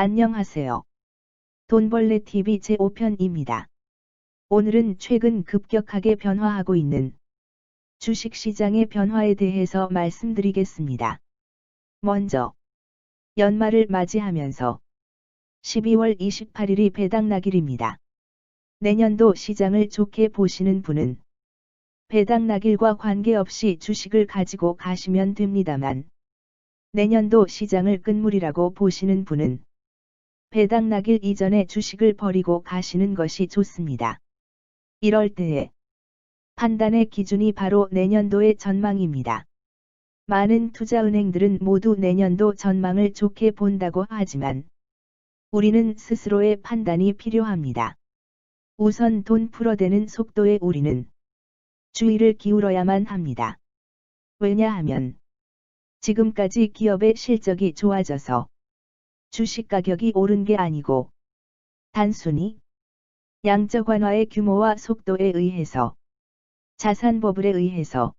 안녕하세요. 돈벌레 TV 제5편입니다. 오늘은 최근 급격하게 변화하고 있는 주식시장의 변화에 대해서 말씀드리겠습니다. 먼저 연말을 맞이하면서 12월 28일이 배당날일입니다. 내년도 시장을 좋게 보시는 분은 배당날일과 관계없이 주식을 가지고 가시면 됩니다만, 내년도 시장을 끝물이라고 보시는 분은 배당날일 이전에 주식을 버리고 가시는 것이 좋습니다. 이럴 때에 판단의 기준이 바로 내년도의 전망입니다. 많은 투자은행들은 모두 내년도 전망을 좋게 본다고 하지만 우리는 스스로의 판단이 필요합니다. 우선 돈 풀어대는 속도에 우리는 주의를 기울여야만 합니다. 왜냐하면 지금까지 기업의 실적이 좋아져서 주식 가격이 오른 게 아니고 단순히 양적 완화의 규모와 속도에 의해서, 자산 버블에 의해서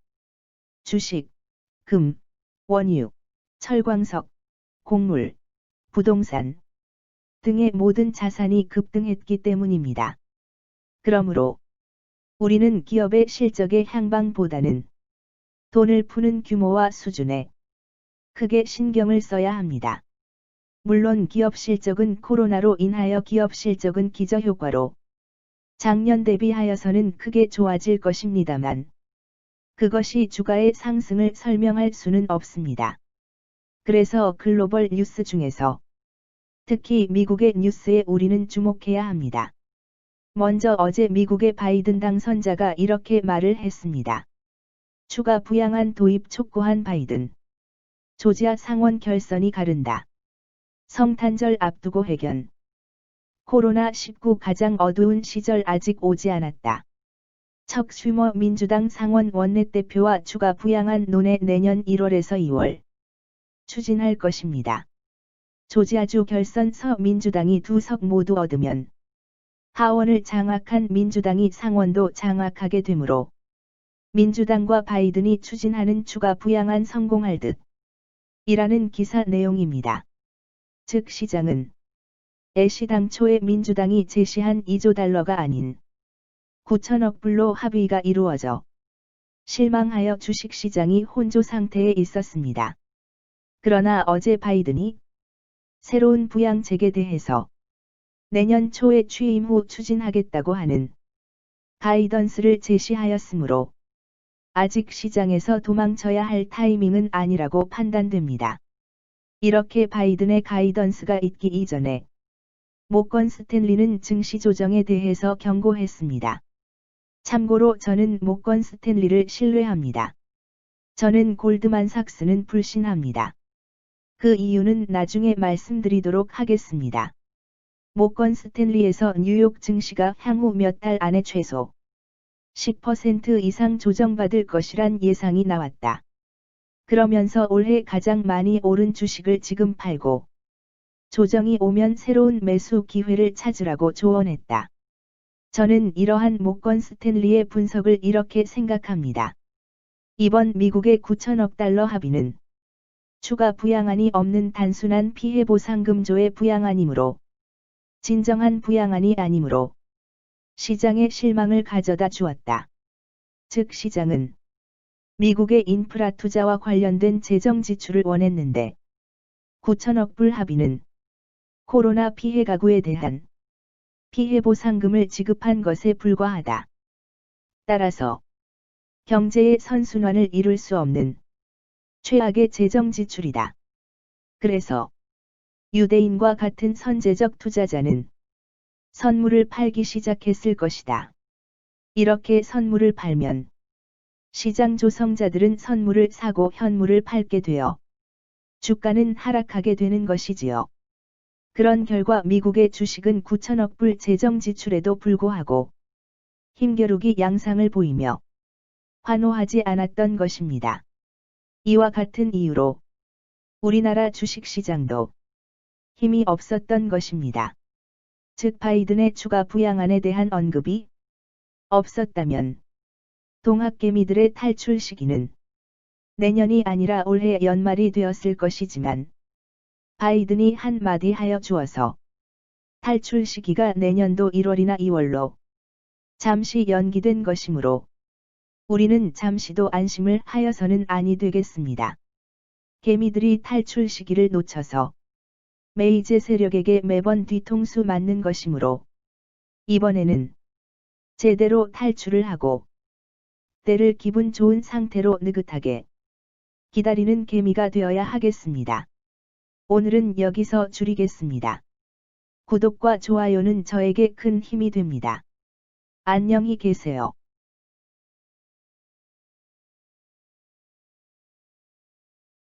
주식, 금, 원유, 철광석, 곡물, 부동산 등의 모든 자산이 급등했기 때문입니다. 그러므로 우리는 기업의 실적의 향방보다는 돈을 푸는 규모와 수준에 크게 신경을 써야 합니다. 물론 기업 실적은 코로나로 인하여 기업 실적은 기저효과로 작년 대비하여서는 크게 좋아질 것입니다만, 그것이 주가의 상승을 설명할 수는 없습니다. 그래서 글로벌 뉴스 중에서 특히 미국의 뉴스에 우리는 주목해야 합니다. 먼저 어제 미국의 바이든 당선자가 이렇게 말을 했습니다. 추가 부양안 도입 촉구한 바이든. 조지아 상원 결선이 가른다. 성탄절 앞두고 회견. 코로나19 가장 어두운 시절 아직 오지 않았다. 척 슈머 민주당 상원 원내대표와 추가 부양안 논의 내년 1월에서 2월 추진할 것입니다. 조지아주 결선서 민주당이 2석 모두 얻으면 하원을 장악한 민주당이 상원도 장악하게 되므로 민주당과 바이든이 추진하는 추가 부양안 성공할 듯 이라는 기사 내용입니다. 즉 시장은 당초에 민주당이 제시한 2조 달러가 아닌 9천억 불로 합의가 이루어져 실망하여 주식시장이 혼조 상태에 있었습니다. 그러나 어제 바이든이 새로운 부양책에 대해서 내년 초에 취임 후 추진하겠다고 하는 가이던스를 제시하였으므로 아직 시장에서 도망쳐야 할 타이밍은 아니라고 판단됩니다. 이렇게 바이든의 가이던스가 있기 이전에 모건 스탠리는 증시 조정에 대해서 경고했습니다. 참고로 저는 모건 스탠리를 신뢰합니다. 저는 골드만삭스는 불신합니다. 그 이유는 나중에 말씀드리도록 하겠습니다. 모건 스탠리에서 뉴욕 증시가 향후 몇 달 안에 최소 10% 이상 조정받을 것이란 예상이 나왔다. 그러면서 올해 가장 많이 오른 주식을 지금 팔고 조정이 오면 새로운 매수 기회를 찾으라고 조언했다. 저는 이러한 모건 스탠리의 분석을 이렇게 생각합니다. 이번 미국의 9천억 달러 합의는 추가 부양안이 없는 단순한 피해보상금조의 부양안이므로 진정한 부양안이 아니므로 시장에 실망을 가져다 주었다. 즉 시장은 미국의 인프라 투자와 관련된 재정 지출을 원했는데 9천억 불 합의는 코로나 피해 가구에 대한 피해 보상금을 지급한 것에 불과하다. 따라서 경제의 선순환을 이룰 수 없는 최악의 재정 지출이다. 그래서 유대인과 같은 선제적 투자자는 선물을 팔기 시작했을 것이다. 이렇게 선물을 팔면 시장 조성자들은 선물을 사고 현물을 팔게 되어 주가는 하락하게 되는 것이지요. 그런 결과 미국의 주식은 9천억 불 재정 지출에도 불구하고 힘겨루기 양상을 보이며 환호하지 않았던 것입니다. 이와 같은 이유로 우리나라 주식시장도 힘이 없었던 것입니다. 즉 바이든의 추가 부양안에 대한 언급이 없었다면 동학개미들의 탈출 시기는 내년이 아니라 올해 연말이 되었을 것이지만 바이든이 한마디 하여 주어서 탈출 시기가 내년도 1월이나 2월로 잠시 연기된 것이므로 우리는 잠시도 안심을 하여서는 아니 되겠습니다. 개미들이 탈출 시기를 놓쳐서 메이제 세력에게 매번 뒤통수 맞는 것이므로 이번에는 제대로 탈출을 하고 때를 기분 좋은 상태로 느긋하게 기다리는 개미가 되어야 하겠습니다. 오늘은 여기서 줄이겠습니다. 구독과 좋아요는 저에게 큰 힘이 됩니다. 안녕히 계세요.